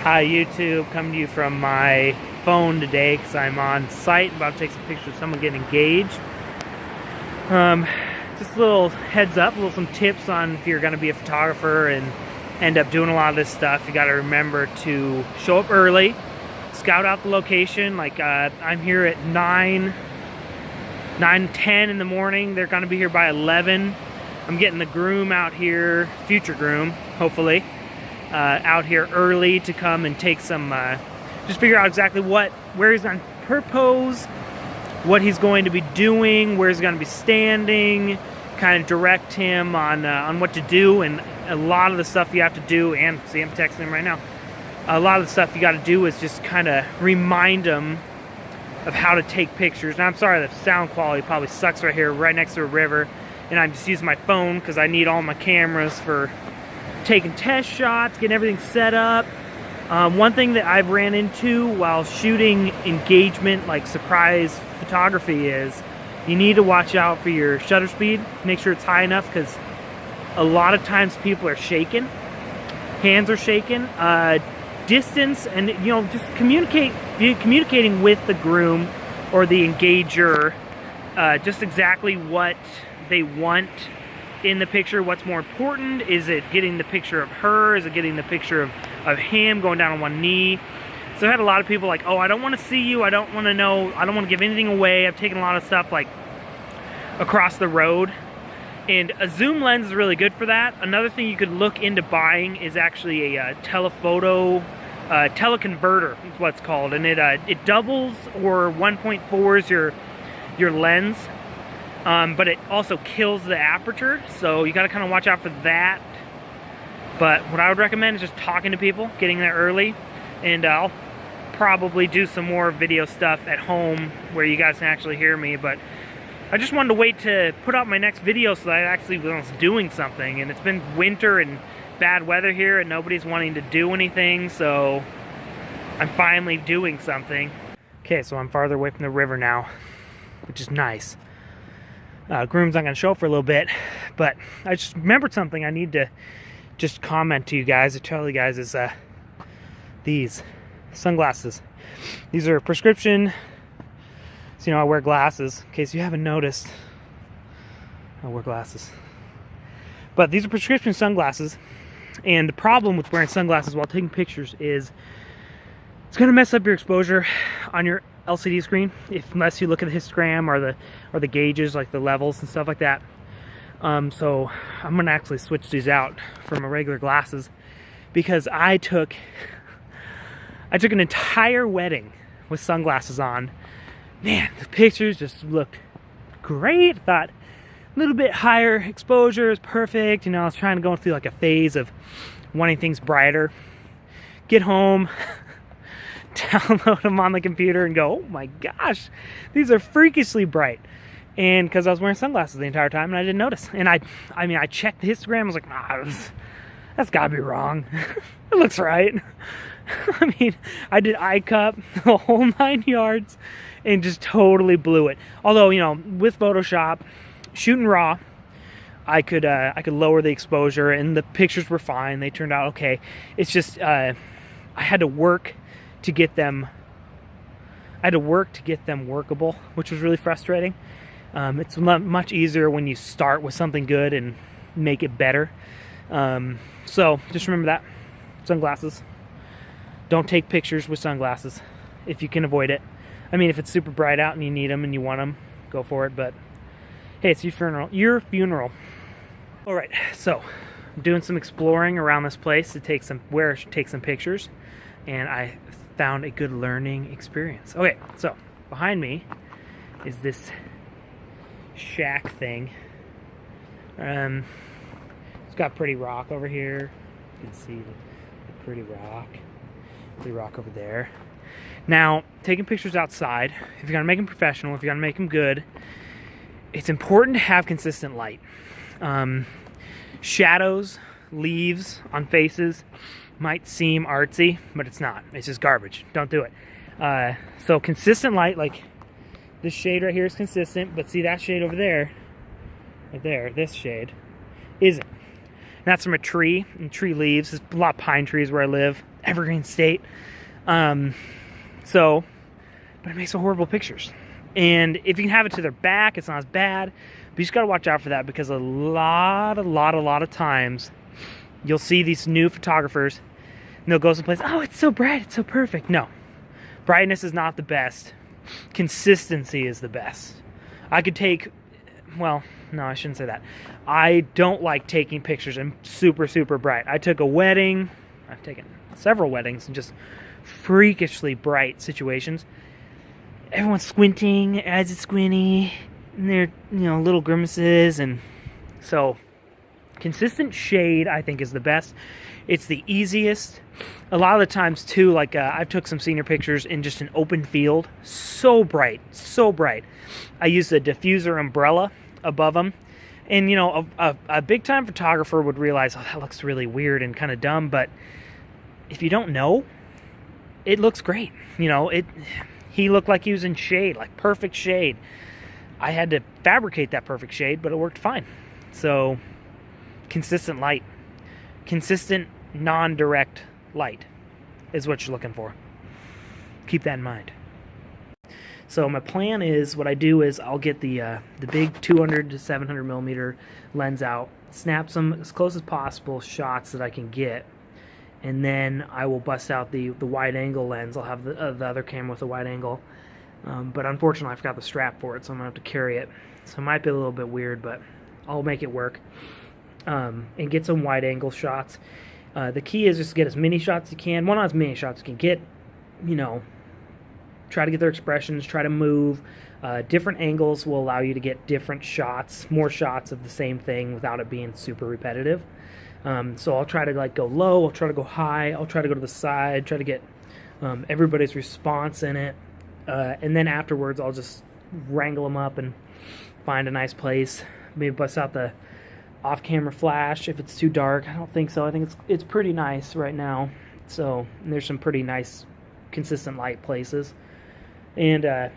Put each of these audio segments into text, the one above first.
Hi YouTube, coming to you from my phone today because I'm on site about to take some pictures of someone getting engaged. Just a little heads up, some tips on if you're going to be a photographer and end up doing a lot of this stuff. You got to remember to show up early, scout out the location. Like I'm here at 9:10 in the morning. They're going to be here by 11. I'm getting the groom out here, future groom, hopefully. Out here early to come and take some, just figure out exactly where he's going to propose, what he's going to be doing, where he's going to be standing, kind of direct him on what to do. And a lot of the stuff you have to do, and see, I'm texting him right now, a lot of the stuff you got to do is just kind of remind him of how to take pictures. And I'm sorry, the sound quality probably sucks right here, right next to a river, and I'm just using my phone because I need all my cameras for taking test shots, getting everything set up. One thing that I've ran into while shooting engagement, like surprise photography, is you need to watch out for your shutter speed. Make sure it's high enough, because a lot of times people are shaking, hands are shaking. Distance, and just communicating with the groom or the engager, just exactly what they want in the picture. What's more important? Is it getting the picture of her? Is it getting the picture of him going down on one knee? So I had a lot of people like, oh, I don't want to see you, I don't want to know, I don't want to give anything away. I've taken a lot of stuff like across the road, and a zoom lens is really good for that. Another thing you could look into buying is actually a telephoto teleconverter is what it's called, and it doubles or 1.4s your lens. But it also kills the aperture, so you got to kind of watch out for that. But what I would recommend is just talking to people, getting there early, and I'll probably do some more video stuff at home where you guys can actually hear me. But I just wanted to wait to put out my next video so that I actually was doing something. And it's been winter and bad weather here, and nobody's wanting to do anything, so I'm finally doing something. Okay, so I'm farther away from the river now, which is nice. Groom's not going to show up for a little bit, but I just remembered something I need to just comment to you guys, to tell you guys, is these sunglasses. These are prescription, so I wear glasses. In case you haven't noticed, I wear glasses. But these are prescription sunglasses, and the problem with wearing sunglasses while taking pictures is it's going to mess up your exposure on your LCD screen unless you look at the histogram or the gauges, like the levels and stuff like that. So I'm gonna actually switch these out from my regular glasses, because I took an entire wedding with sunglasses on. Man, the pictures just looked great. Thought a little bit higher exposure is perfect. I was trying to go through like a phase of wanting things brighter. Get home, download them on the computer and go, oh my gosh, these are freakishly bright. And because I was wearing sunglasses the entire time and I didn't notice. And I checked the histogram, I was like, that's gotta be wrong. It looks right. I did eye cup the whole 9 yards and just totally blew it. Although, with Photoshop, shooting raw, I could lower the exposure and the pictures were fine. They turned out okay. It's just I had to work to get them workable, which was really frustrating. It's much easier when you start with something good and make it better. So just remember that. Sunglasses. Don't take pictures with sunglasses if you can avoid it. If it's super bright out and you need them and you want them, go for it. But hey, it's your funeral. All right, so I'm doing some exploring around this place to take some pictures, and I found a good learning experience. Okay, so behind me is this shack thing. It's got pretty rock over here. You can see the pretty rock over there. Now, taking pictures outside, if you're gonna make them professional, if you're gonna make them good, it's important to have consistent light. Shadows, leaves on faces might seem artsy, but it's not. It's just garbage. Don't do it. So consistent light, like this shade right here is consistent, but see that shade over there, right there, this shade, isn't. And that's from a tree, and tree leaves. There's a lot of pine trees where I live. evergreen state. So, but it makes some horrible pictures. And if you can have it to their back, it's not as bad. But you just got to watch out for that, because a lot of times you'll see these new photographers and they'll go someplace, oh, it's so bright, it's so perfect. No, brightness is not the best. Consistency is the best. I could take, well, no, I shouldn't say that. I don't like taking pictures in super bright. I took a wedding. I've taken several weddings in just freakishly bright situations. Everyone's squinting, eyes are squinty, and they're, little grimaces, and so consistent shade, I think, is the best. It's the easiest. A lot of the times, too, like I've took some senior pictures in just an open field, so bright. I used a diffuser umbrella above them, and a big time photographer would realize, oh, that looks really weird and kind of dumb, but if you don't know, it looks great. He looked like he was in shade, like perfect shade. I had to fabricate that perfect shade, but it worked fine. So, consistent light. Consistent, non-direct light is what you're looking for. Keep that in mind. So my plan is, what I do is I'll get the big 200 to 700 millimeter lens out, snap some as close as possible shots that I can get, and then I will bust out the wide angle lens. I'll have the other camera with a wide angle, but unfortunately I forgot the strap for it, so I'm gonna have to carry it. So it might be a little bit weird, but I'll make it work, and get some wide angle shots. The key is just to get as many shots as you can. Well, not as many shots as you can get. Try to get their expressions. Try to move. Different angles will allow you to get different shots, more shots of the same thing without it being super repetitive. So I'll try to go low, I'll try to go high, I'll try to go to the side, try to get everybody's response in it, and then afterwards I'll just wrangle them up and find a nice place. Maybe bust out the off-camera flash if it's too dark. I don't think so. I think it's pretty nice right now. So there's some pretty nice consistent light places. And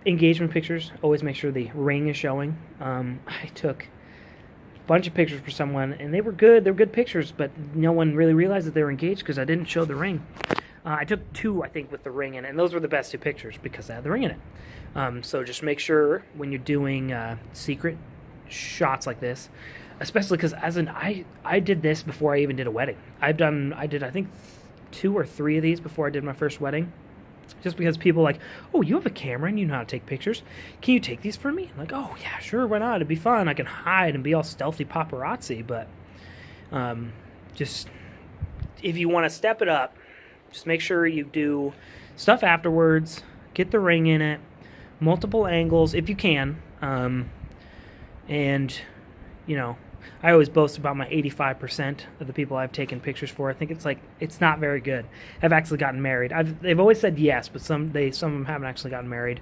engagement pictures, always make sure the ring is showing. I took bunch of pictures for someone, and they were good. They were good pictures, but no one really realized that they were engaged because I didn't show the ring. I took two, I think, with the ring in it, and those were the best two pictures because they had the ring in it. So just make sure when you're doing secret shots like this, especially because I did this before I even did a wedding. I did I think 2 or 3 of these before I did my first wedding. Just because people are like, oh, you have a camera and you know how to take pictures. Can you take these for me? I'm like, oh, yeah, sure, why not? It'd be fun. I can hide and be all stealthy paparazzi. But just if you want to step it up, just make sure you do stuff afterwards. Get the ring in it. Multiple angles if you can. And, I always boast about my 85% of the people I've taken pictures for. I think it's not very good. I've actually gotten married. They've always said yes, but some of them haven't actually gotten married.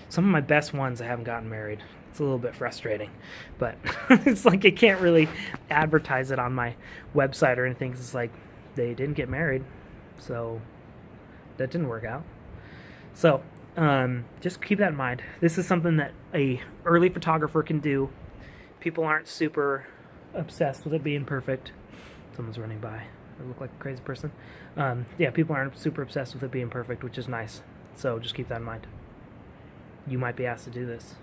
Some of my best ones I haven't gotten married. It's a little bit frustrating, but it's like I can't really advertise it on my website or anything. 'Cause it's like they didn't get married, so that didn't work out. So just keep that in mind. This is something that a early photographer can do. People aren't super obsessed with it being perfect. Someone's running by. I look like a crazy person. Yeah, people aren't super obsessed with it being perfect, which is nice. So just keep that in mind. You might be asked to do this.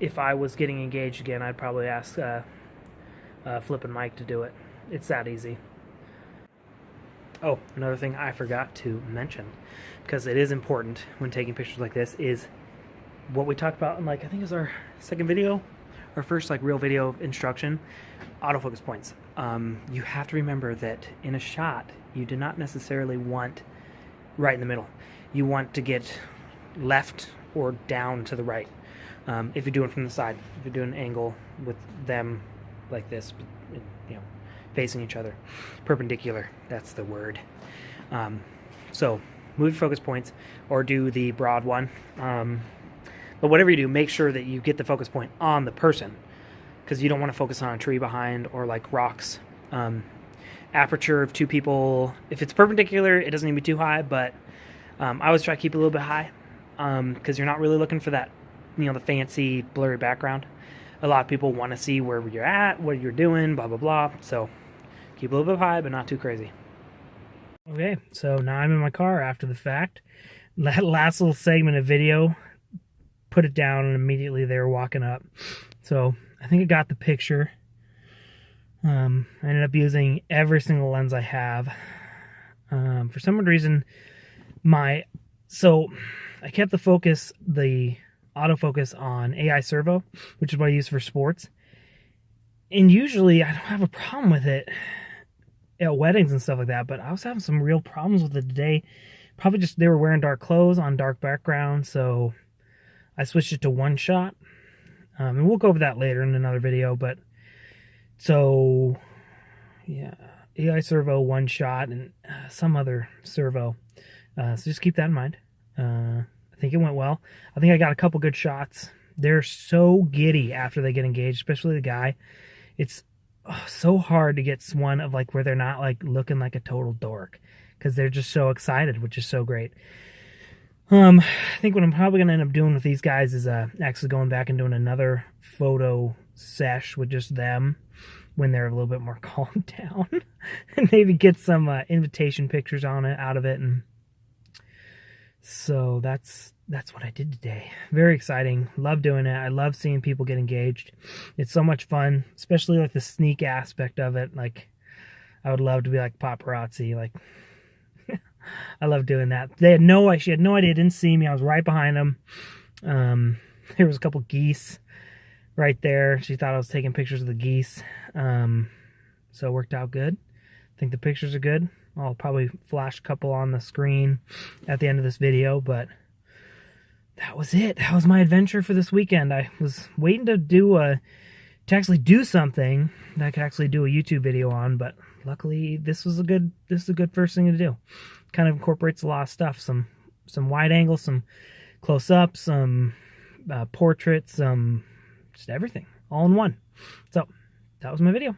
If I was getting engaged again, I'd probably ask Flip and Mike to do it. It's that easy. Oh, another thing I forgot to mention, because it is important when taking pictures like this, is what we talked about in I think it was our second video. Our first real video of instruction, autofocus points. You have to remember that in a shot, you do not necessarily want right in the middle. You want to get left or down to the right. If you're doing from the side, if you're doing an angle with them like this, facing each other, perpendicular. That's the word. So move your focus points or do the broad one. But whatever you do, make sure that you get the focus point on the person, because you don't want to focus on a tree behind or rocks. Aperture of 2 people, if it's perpendicular, it doesn't need to be too high, but I always try to keep it a little bit high, because you're not really looking for that, the fancy blurry background. A lot of people want to see where you're at, what you're doing, blah, blah, blah. So keep it a little bit high, but not too crazy. Okay, so now I'm in my car after the fact. That last little segment of video, put it down, and immediately they were walking up. So I think I got the picture. I ended up using every single lens I have. For some reason, so I kept the autofocus on AI Servo, which is what I use for sports. And usually I don't have a problem with it at weddings and stuff like that, but I was having some real problems with it today. Probably just they were wearing dark clothes on dark background, so I switched it to one shot. And we'll go over that later in another video, but so yeah, AI Servo one shot and some other servo. So just keep that in mind. I think it went well. I think I got a couple good shots. They're so giddy after they get engaged, especially the guy. It's so hard to get one of like where they're not like looking like a total dork because they're just so excited, which is so great. I think what I'm probably going to end up doing with these guys is actually going back and doing another photo sesh with just them when they're a little bit more calmed down and maybe get some invitation pictures on it out of it. And so that's what I did today. Very exciting. Love doing it. I love seeing people get engaged. It's so much fun, especially like the sneak aspect of it. Like I would love to be like paparazzi, like I love doing that. She had no idea, didn't see me. I was right behind them. There was a couple geese right there. She thought I was taking pictures of the geese. So it worked out good. I think the pictures are good. I'll probably flash a couple on the screen at the end of this video, but that was it. That was my adventure for this weekend. I was waiting to actually do something that I could actually do a YouTube video on, but luckily this is a good first thing to do. Kind of incorporates a lot of stuff, some wide angle, some close up, some portraits, just everything all in one. So that was my video.